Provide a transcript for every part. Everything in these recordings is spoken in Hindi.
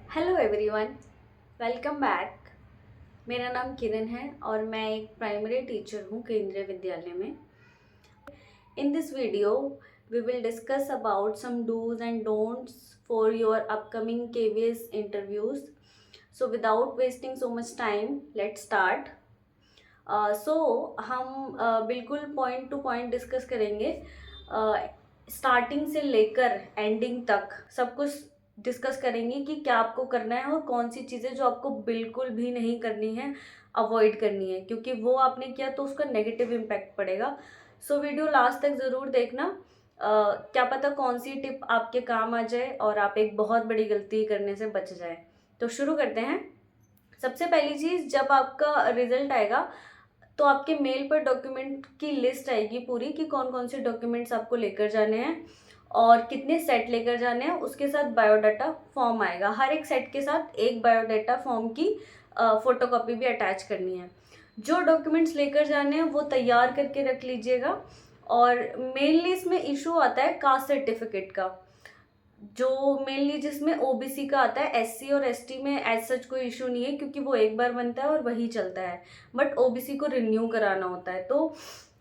Hello everyone, welcome back. मेरा नाम किरण है और मैं एक प्राइमरी टीचर हूँ केंद्रीय विद्यालय में। In this video we will discuss about some do's and don'ts for your upcoming KVS interviews. So without wasting so much time, let's start. हम बिल्कुल पॉइंट टू पॉइंट डिस्कस करेंगे। स्टार्टिंग से लेकर एंडिंग तक सब कुछ डिस्कस करेंगे कि क्या आपको करना है और कौन सी चीज़ें जो आपको बिल्कुल भी नहीं करनी है, अवॉइड करनी है, क्योंकि वो आपने किया तो उसका नेगेटिव इम्पैक्ट पड़ेगा। वीडियो लास्ट तक ज़रूर देखना। क्या पता कौन सी टिप आपके काम आ जाए और आप एक बहुत बड़ी गलती करने से बच जाए। तो शुरू करते हैं। सबसे पहली चीज़, जब आपका रिजल्ट आएगा तो आपके मेल पर डॉक्यूमेंट की लिस्ट आएगी पूरी कि कौन कौन से डॉक्यूमेंट्स आपको लेकर जाने हैं और कितने सेट लेकर जाने हैं। उसके साथ बायोडाटा फॉर्म आएगा, हर एक सेट के साथ एक बायोडाटा फॉर्म की फोटोकॉपी भी अटैच करनी है। जो डॉक्यूमेंट्स लेकर जाने हैं वो तैयार करके रख लीजिएगा। और मेनली इसमें इशू आता है कास्ट सर्टिफिकेट का, जो मेनली जिसमें ओबीसी का आता है। एससी और एसटी में एज सच कोई इशू नहीं है क्योंकि वो एक बार बनता है और वही चलता है, बट ओबीसी को रिन्यू कराना होता है। तो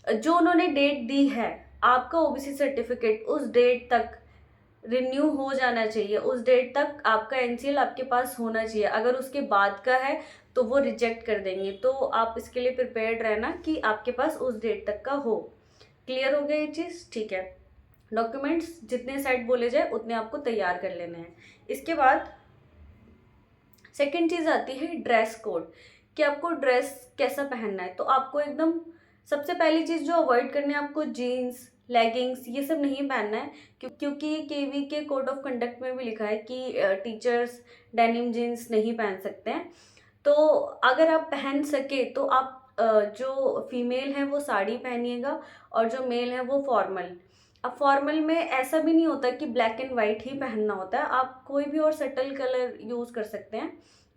जो उन्होंने डेट दी है, आपका ओबीसी सर्टिफिकेट उस डेट तक रिन्यू हो जाना चाहिए, उस डेट तक आपका एनसीएल आपके पास होना चाहिए। अगर उसके बाद का है तो वो रिजेक्ट कर देंगे, तो आप इसके लिए प्रिपेयर्ड रहना कि आपके पास उस डेट तक का हो। क्लियर हो गया ये चीज़? ठीक है। डॉक्यूमेंट्स जितने सेट बोले जाए उतने आपको तैयार कर लेने हैं। इसके बाद सेकंड चीज़ आती है ड्रेस कोड, कि आपको ड्रेस कैसा पहनना है। तो आपको एकदम सबसे पहली चीज़ जो अवॉइड करनी है, आपको जीन्स लेगिंग्स ये सब नहीं पहनना है, क्योंकि केवी के कोड ऑफ कंडक्ट में भी लिखा है कि टीचर्स डेनिम जीन्स नहीं पहन सकते हैं। तो अगर आप पहन सके तो आप जो फीमेल है वो साड़ी पहनिएगा और जो मेल है वो फॉर्मल। अब फॉर्मल में ऐसा भी नहीं होता कि ब्लैक एंड वाइट ही पहनना होता है, आप कोई भी और सटल कलर यूज़ कर सकते हैं,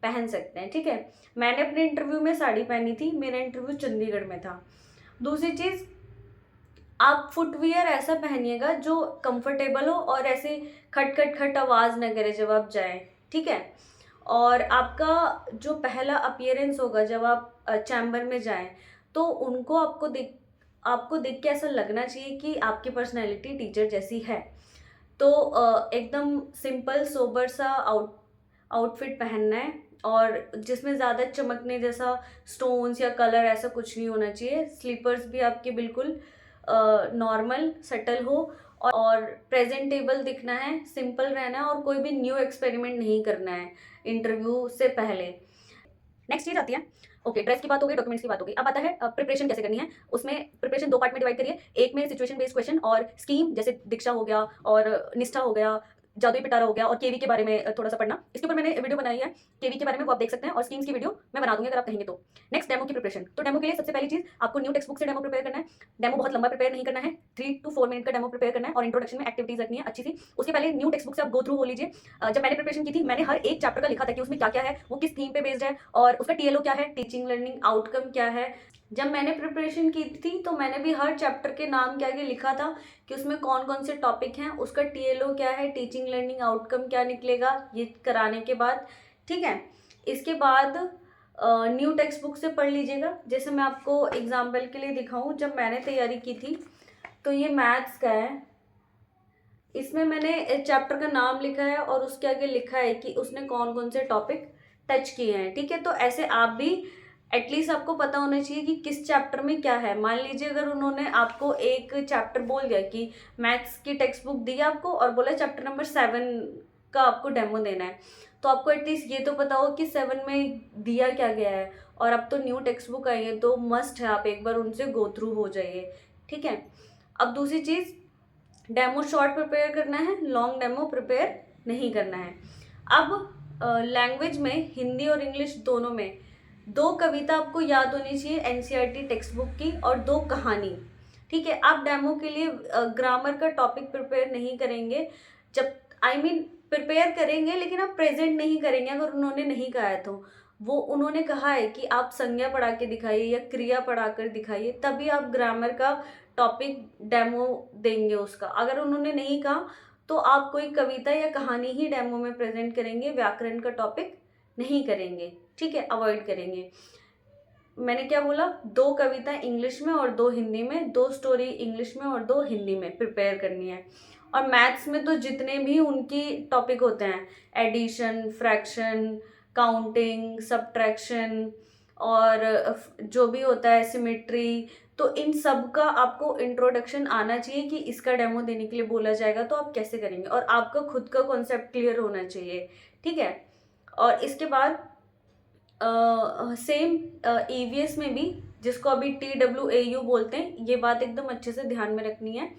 पहन सकते हैं। ठीक है। मैंने अपने इंटरव्यू में साड़ी पहनी थी, मेरा इंटरव्यू चंडीगढ़ में था। दूसरी चीज़, आप फुटवियर ऐसा पहनिएगा जो कंफर्टेबल हो और ऐसे खट खट खट आवाज़ न करे जब आप जाएं। ठीक है। और आपका जो पहला अपीयरेंस होगा जब आप चैम्बर में जाएं, तो उनको आपको देख के ऐसा लगना चाहिए कि आपकी पर्सनैलिटी टीचर जैसी है। तो एकदम सिंपल सोबर सा आउटफिट पहनना है और जिसमें ज़्यादा चमकने जैसा स्टोन्स या कलर ऐसा कुछ नहीं होना चाहिए। स्लीपर्स भी आपके बिल्कुल नॉर्मल सटल हो और प्रेजेंटेबल दिखना है, सिंपल रहना है और कोई भी न्यू एक्सपेरिमेंट नहीं करना है इंटरव्यू से पहले। नेक्स्ट चीज आती है, ओके, ड्रेस की बात हो गई, डॉक्यूमेंट्स की बात हो गई। अब आता है प्रिपरेशन कैसे करनी है। उसमें प्रिपरेशन दो पार्ट में डिवाइड करिए। एक में सिचुएशन बेस्ड क्वेश्चन और स्कीम, जैसे दीक्षा हो गया और निष्ठा हो गया, जादुई पिटारा हो गया, और केवी के बारे में थोड़ा सा पढ़ना। इसके ऊपर मैंने वीडियो बनाई है केवी के बारे में, वो आप देख सकते हैं, और स्कीम्स की वीडियो मैं बना दूंगी अगर आप कहेंगे तो। नेक्स्ट, डेमो की प्रिपरेशन। तो डेमो के लिए सबसे पहली चीज, आपको न्यू टेक्स्ट बुक से डेमो प्रिपेयर करना है। डेमो बहुत लंबा प्रिपेयर नहीं करना है, 3 to 4 मिनट का डेमो प्रिपेयर करना है और इंट्रोडक्शन में एक्टिविटीज रखनी है अच्छी सी। उसके पहले न्यू टेक्स्ट बुक से आप गो थ्रू हो लीजिए। जब मैंने प्रिपरेशन की थी, मैंने हर एक चैप्टर का लिखा था कि उसमें क्या क्या है, वो किस थीम पे बेस्ड है और उसका टीएलओ क्या है, टीचिंग लर्निंग आउटकम क्या है। जब मैंने प्रिपरेशन की थी तो मैंने भी हर चैप्टर के नाम के आगे लिखा था कि उसमें कौन कौन से टॉपिक हैं, उसका टीएलओ क्या है, टीचिंग लर्निंग आउटकम क्या निकलेगा, ये कराने के बाद। ठीक है। इसके बाद न्यू टेक्स्ट बुक से पढ़ लीजिएगा। जैसे मैं आपको एग्जाम्पल के लिए दिखाऊं, जब मैंने तैयारी की थी तो ये मैथ्स का है। इसमें मैंने चैप्टर का नाम लिखा है और उसके आगे लिखा है कि उसने कौन कौन से टॉपिक टच किए हैं। ठीक है। तो ऐसे आप भी एटलीस्ट आपको पता होना चाहिए कि किस चैप्टर में क्या है। मान लीजिए अगर उन्होंने आपको एक चैप्टर बोल दिया कि मैथ्स की टेक्स्ट बुक दी आपको और बोला चैप्टर नंबर 7 का आपको डेमो देना है, तो आपको एटलीस्ट ये तो पता हो कि 7 में दिया क्या गया है। और अब तो न्यू टेक्स्ट बुक आई है तो मस्ट है आप एक बार उनसे गो थ्रू हो जाइए। ठीक है। अब दूसरी चीज़, डेमो शॉर्ट प्रिपेयर करना है, लॉन्ग डेमो प्रिपेयर नहीं करना है। अब लैंग्वेज में हिंदी और इंग्लिश दोनों में 2 कविता आपको याद होनी चाहिए एनसीईआरटी टेक्स्ट बुक की और 2 कहानी। ठीक है। आप डेमो के लिए ग्रामर का टॉपिक प्रिपेयर नहीं करेंगे, जब प्रिपेयर करेंगे लेकिन आप प्रेजेंट नहीं करेंगे अगर उन्होंने नहीं कहा है तो। वो उन्होंने कहा है कि आप संज्ञा पढ़ा के दिखाइए या क्रिया पढ़ा कर दिखाइए, तभी आप ग्रामर का टॉपिक डेमो देंगे उसका। अगर उन्होंने नहीं कहा तो आप कोई कविता या कहानी ही डेमो में प्रेजेंट करेंगे, व्याकरण का टॉपिक नहीं करेंगे, ठीक है, अवॉइड करेंगे। मैंने क्या बोला, 2 कविता इंग्लिश में और 2 हिंदी में, 2 स्टोरी इंग्लिश में और 2 हिंदी में प्रिपेयर करनी है। और मैथ्स में तो जितने भी उनकी टॉपिक होते हैं, एडिशन, फ्रैक्शन, काउंटिंग, सब्ट्रैक्शन और जो भी होता है सिमेट्री, तो इन सब का आपको इंट्रोडक्शन आना चाहिए कि इसका डेमो देने के लिए बोला जाएगा तो आप कैसे करेंगे, और आपका खुद का कॉन्सेप्ट क्लियर होना चाहिए, ठीक है। और इसके बाद सेम ईवीएस में भी, जिसको अभी TWAU बोलते हैं, ये बात एकदम अच्छे से ध्यान में रखनी है।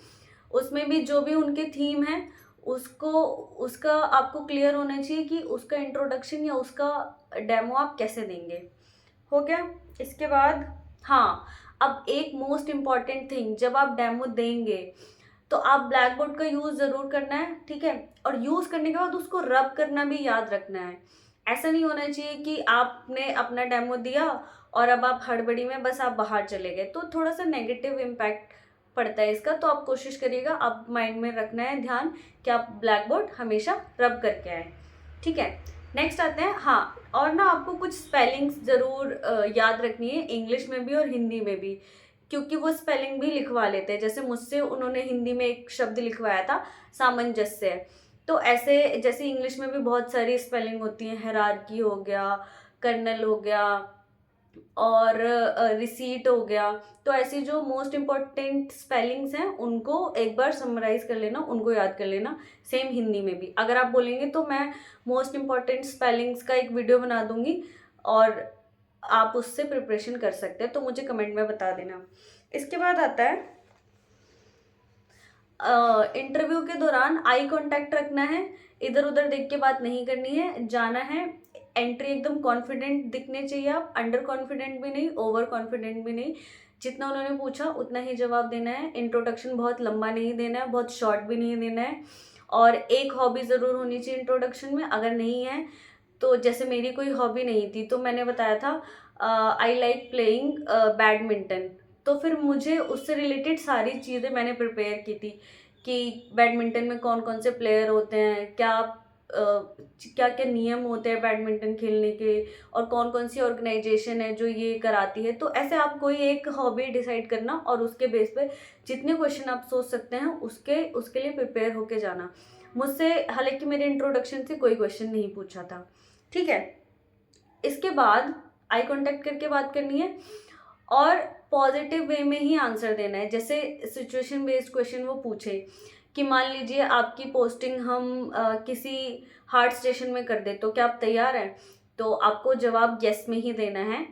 उसमें भी जो भी उनके थीम है उसका आपको क्लियर होना चाहिए कि उसका इंट्रोडक्शन या उसका डेमो आप कैसे देंगे। हो गया। इसके बाद हाँ, अब एक मोस्ट इम्पॉर्टेंट थिंग, जब आप डेमो देंगे तो आप ब्लैक बोर्ड का यूज़ ज़रूर करना है, ठीक है। और यूज़ करने के बाद उसको रब करना भी याद रखना है। ऐसा नहीं होना चाहिए कि आपने अपना डेमो दिया और अब आप हड़बड़ी में बस आप बाहर चले गए, तो थोड़ा सा नेगेटिव इम्पैक्ट पड़ता है इसका। तो आप कोशिश करिएगा, आप माइंड में रखना है ध्यान कि आप ब्लैक बोर्ड हमेशा रब करके आए, ठीक है। नेक्स्ट आते हैं, हाँ, और ना आपको कुछ स्पेलिंग्स ज़रूर याद रखनी है, इंग्लिश में भी और हिंदी में भी, क्योंकि वो स्पेलिंग भी लिखवा लेते हैं। जैसे मुझसे उन्होंने हिंदी में एक शब्द लिखवाया था, सामंजस्य। तो ऐसे जैसे इंग्लिश में भी बहुत सारी स्पेलिंग होती हैं, हायरार्की हो गया, कर्नल हो गया और रिसीट हो गया। तो ऐसी जो मोस्ट इम्पॉर्टेंट स्पेलिंग्स हैं उनको एक बार समराइज कर लेना, उनको याद कर लेना। सेम हिंदी में भी अगर आप बोलेंगे तो मैं मोस्ट इम्पॉर्टेंट स्पेलिंग्स का एक वीडियो बना दूंगी और आप उससे प्रिपरेशन कर सकते हैं, तो मुझे कमेंट में बता देना। इसके बाद आता है इंटरव्यू के दौरान आई कांटेक्ट रखना है, इधर उधर देख के बात नहीं करनी है, जाना है। एंट्री एकदम कॉन्फिडेंट दिखने चाहिए, आप अंडर कॉन्फिडेंट भी नहीं, ओवर कॉन्फिडेंट भी नहीं। जितना उन्होंने पूछा उतना ही जवाब देना है। इंट्रोडक्शन बहुत लंबा नहीं देना है, बहुत शॉर्ट भी नहीं देना है। और एक हॉबी ज़रूर होनी चाहिए इंट्रोडक्शन में, अगर नहीं है तो जैसे मेरी कोई हॉबी नहीं थी तो मैंने बताया था आई लाइक प्लेइंग बैडमिंटन, तो फिर मुझे उससे रिलेटेड सारी चीज़ें मैंने प्रिपेयर की थी कि बैडमिंटन में कौन कौन से प्लेयर होते हैं, क्या क्या नियम होते हैं बैडमिंटन खेलने के, और कौन कौन सी ऑर्गेनाइजेशन है जो ये कराती है। तो ऐसे आप कोई एक हॉबी डिसाइड करना और उसके बेस पे जितने क्वेश्चन आप सोच सकते हैं उसके लिए प्रिपेयर होके जाना। मुझसे हालांकि मेरे इंट्रोडक्शन से कोई क्वेश्चन नहीं पूछा था, ठीक है। इसके बाद आई कांटेक्ट करके बात करनी है और पॉजिटिव वे में ही आंसर देना है। जैसे सिचुएशन बेस्ड क्वेश्चन वो पूछे कि मान लीजिए आपकी पोस्टिंग हम किसी हार्ट स्टेशन में कर दे, तो क्या आप तैयार हैं? तो आपको जवाब यस में ही देना है।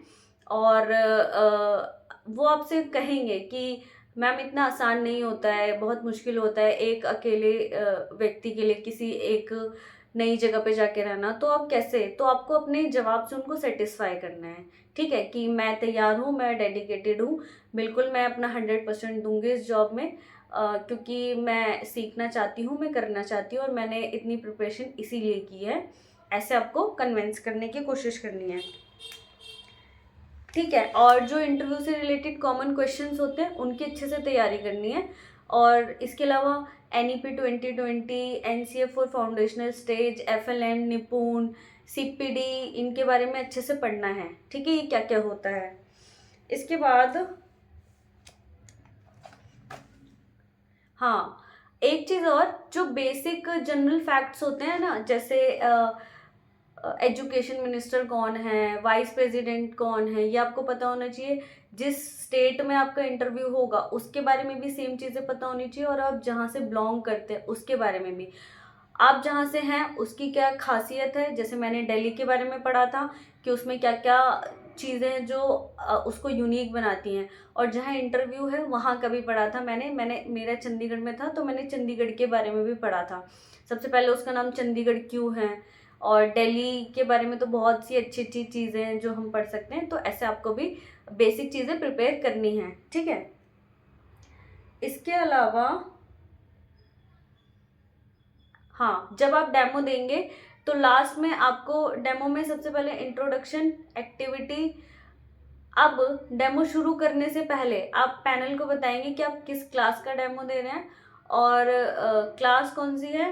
और वो आपसे कहेंगे कि मैम इतना आसान नहीं होता है, बहुत मुश्किल होता है एक अकेले व्यक्ति के लिए किसी एक नई जगह पे जाके रहना, तो आप कैसे, तो आपको अपने जवाब से उनको सेटिस्फाई करना है, ठीक है, कि मैं तैयार हूँ, मैं डेडिकेटेड हूँ, बिल्कुल मैं अपना 100% दूंगी इस जॉब में, क्योंकि मैं सीखना चाहती हूँ, मैं करना चाहती हूँ और मैंने इतनी प्रिपरेशन इसीलिए की है। ऐसे आपको कन्विंस करने की कोशिश करनी है, ठीक है। और जो इंटरव्यू से रिलेटेड कॉमन क्वेश्चंस होते हैं उनकी अच्छे से तैयारी करनी है। और इसके अलावा NEP 2020, NCF for foundational stage, FLN, निपुण, CPD, इनके बारे में अच्छे से पढ़ना है, ठीक है, ये क्या क्या होता है। इसके बाद हाँ, एक चीज़ और, जो बेसिक जनरल फैक्ट्स होते हैं ना, जैसे एजुकेशन मिनिस्टर कौन है, वाइस प्रेसिडेंट कौन है, ये आपको पता होना चाहिए। जिस स्टेट में आपका इंटरव्यू होगा उसके बारे में भी सेम चीज़ें पता होनी चाहिए, और आप जहाँ से बिलोंग करते हैं उसके बारे में भी, आप जहाँ से हैं उसकी क्या खासियत है। जैसे मैंने दिल्ली के बारे में पढ़ा था कि उसमें क्या क्या चीज़ें जो उसको यूनिक बनाती हैं, और जहाँ इंटरव्यू है वहाँ का भी पढ़ा था मैंने मेरा चंडीगढ़ में था तो मैंने चंडीगढ़ के बारे में भी पढ़ा था। सबसे पहले उसका नाम चंडीगढ़ क्यों है, और दिल्ली के बारे में तो बहुत सी अच्छी अच्छी चीज़ें हैं जो हम पढ़ सकते हैं। तो ऐसे आपको भी बेसिक चीज़ें प्रिपेयर करनी है, ठीक है। इसके अलावा हाँ, जब आप डेमो देंगे तो लास्ट में आपको डेमो में सबसे पहले इंट्रोडक्शन एक्टिविटी, अब डेमो शुरू करने से पहले आप पैनल को बताएंगे कि आप किस क्लास का डेमो दे रहे हैं और क्लास कौन सी है,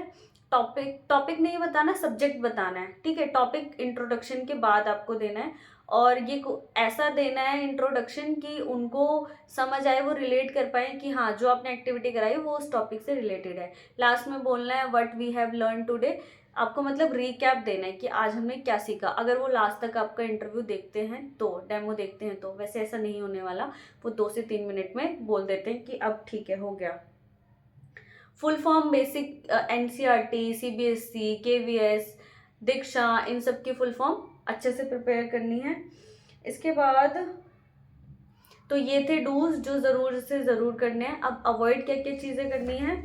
टॉपिक नहीं बताना, सब्जेक्ट बताना है, ठीक है। टॉपिक इंट्रोडक्शन के बाद आपको देना है, और ये ऐसा देना है इंट्रोडक्शन कि उनको समझ आए, वो रिलेट कर पाए कि हाँ जो आपने एक्टिविटी कराई वो उस टॉपिक से रिलेटेड है। लास्ट में बोलना है what we have learn today, आपको मतलब रीकैप देना है कि आज हमने क्या सीखा। अगर वो लास्ट तक आपका इंटरव्यू देखते हैं तो, डेमो देखते हैं तो, वैसे ऐसा नहीं होने वाला, वो 2 से 3 मिनट में बोल देते हैं कि अब ठीक है, हो गया। Full form basic NCERT, CBSE, KVS, Diksha, इन सब की फुल फॉर्म अच्छे से प्रिपेयर करनी है। इसके बाद तो ये थे डूज जो ज़रूर से ज़रूर करने हैं। अब अवॉइड क्या क्या चीज़ें करनी है,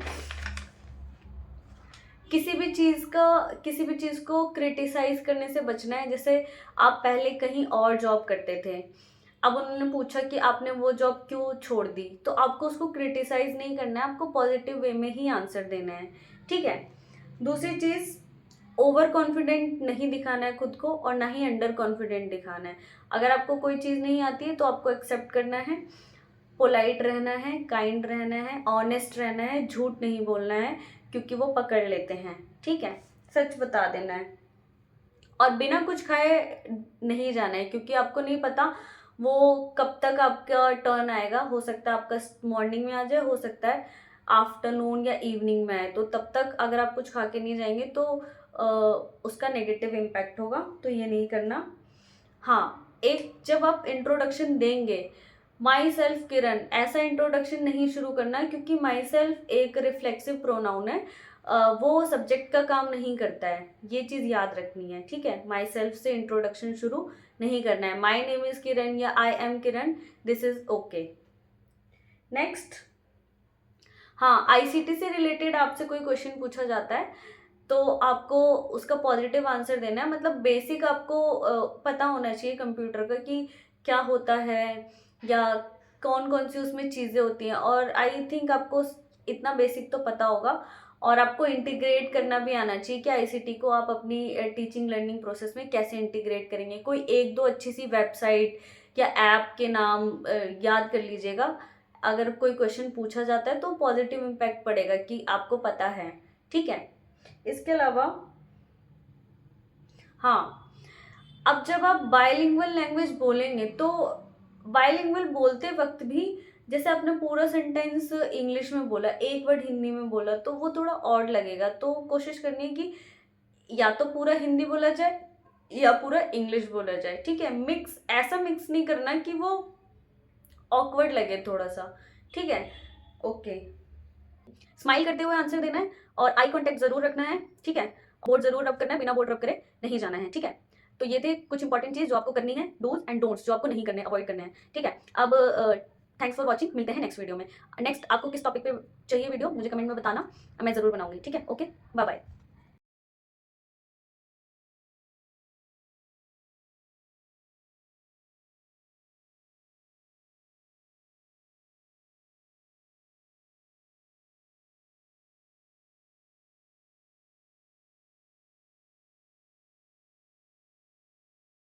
किसी भी चीज़ को क्रिटिसाइज करने से बचना है। जैसे आप पहले कहीं और जॉब करते थे, अब उन्होंने पूछा कि आपने वो जॉब क्यों छोड़ दी, तो आपको उसको क्रिटिसाइज नहीं करना है, आपको पॉजिटिव वे में ही आंसर देना है, ठीक है। दूसरी चीज़, ओवर कॉन्फिडेंट नहीं दिखाना है खुद को, और ना ही अंडर कॉन्फिडेंट दिखाना है। अगर आपको कोई चीज़ नहीं आती है तो आपको एक्सेप्ट करना है, पोलाइट रहना है, काइंड रहना है, ऑनेस्ट रहना है, झूठ नहीं बोलना है क्योंकि वो पकड़ लेते हैं, ठीक है। सच बता देना है, और बिना कुछ खाए नहीं जाना है, क्योंकि आपको नहीं पता वो कब तक आपका टर्न आएगा। हो सकता है आपका मॉर्निंग में आ जाए, हो सकता है आफ्टरनून या इवनिंग में आए, तो तब तक अगर आप कुछ खा के नहीं जाएंगे तो उसका नेगेटिव इम्पैक्ट होगा, तो ये नहीं करना। हाँ, एक जब आप इंट्रोडक्शन देंगे, माई सेल्फ किरण, ऐसा इंट्रोडक्शन नहीं शुरू करना है, क्योंकि माई सेल्फ एक रिफ्लेक्सिव प्रोनाउन है, वो सब्जेक्ट का काम नहीं करता है, ये चीज़ याद रखनी है, ठीक है। माई सेल्फ से इंट्रोडक्शन शुरू नहीं करना है। माई नेम इज़ किरण या I am Kiran, this is okay. Next, हाँ, आईसीटी से रिलेटेड आपसे कोई क्वेश्चन पूछा जाता है तो आपको उसका पॉजिटिव आंसर देना है। मतलब बेसिक आपको पता होना चाहिए कंप्यूटर का कि क्या होता है, या कौन कौन सी उसमें चीज़ें होती हैं, और आई थिंक आपको इतना बेसिक तो पता होगा। और आपको इंटीग्रेट करना भी आना चाहिए कि आईसीटी को आप अपनी टीचिंग लर्निंग प्रोसेस में कैसे इंटीग्रेट करेंगे। कोई एक दो अच्छी सी वेबसाइट या ऐप के नाम याद कर लीजिएगा। अगर कोई क्वेश्चन पूछा जाता है तो पॉजिटिव इम्पैक्ट पड़ेगा कि आपको पता है, ठीक है। इसके अलावा हाँ, अब जब आप बायलिंगुअल लैंग्वेज बोलेंगे तो बायलिंगुअल बोलते वक्त भी, जैसे आपने पूरा सेंटेंस इंग्लिश में बोला, एक वर्ड हिंदी में बोला, तो वो थोड़ा ऑड लगेगा। तो कोशिश करनी है कि या तो पूरा हिंदी बोला जाए या पूरा इंग्लिश बोला जाए, ठीक है। मिक्स, ऐसा मिक्स नहीं करना कि वो ऑकवर्ड लगे थोड़ा सा, ठीक है। ओके, स्माइल करते हुए आंसर देना है, और आई कांटेक्ट जरूर रखना है, ठीक है। बोर्ड जरूर रब करना है, बिना बोर्ड रब करे नहीं जाना है, ठीक है। तो ये थे कुछ इंपॉर्टेंट चीज जो आपको करनी है, डूज एंड डोंट्स जो आपको नहीं करने, अवॉइड करने हैं, ठीक है। अब थैंक्स फॉर वॉचिंग, मिलते हैं नेक्स्ट वीडियो में। नेक्स्ट आपको किस टॉपिक पे चाहिए वीडियो मुझे कमेंट में बताना, मैं जरूर बनाऊंगी, ठीक है। Okay, bye bye.